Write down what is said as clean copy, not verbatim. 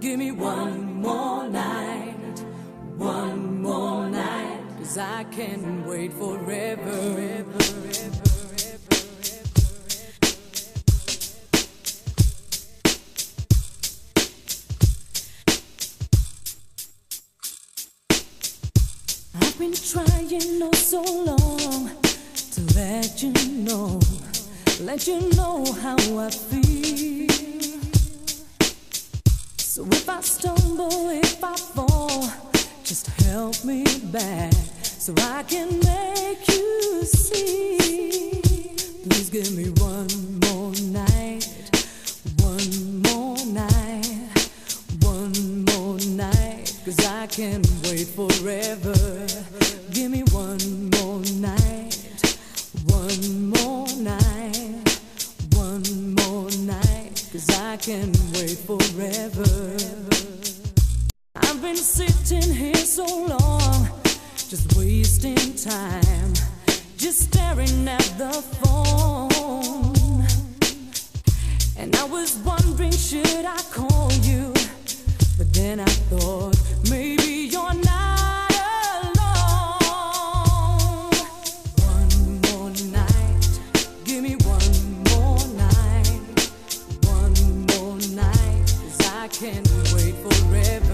Give me one more night, 'cause I can't wait forever. I've been trying oh so long to let you know how I feel. So if I stumble, if I fall, just help me back so I can make you see. Please give me one more night, one more night, one more night, 'cause I can't wait forever. Give me one more night, one more night, one more night, 'cause I can't wait forever. I've been sitting here so long, just wasting time, just staring at the phone. And I was wondering, should I call you? But then I thought, maybe you're not alone. One more night, give me one more night, one more night, 'cause I can't wait forever.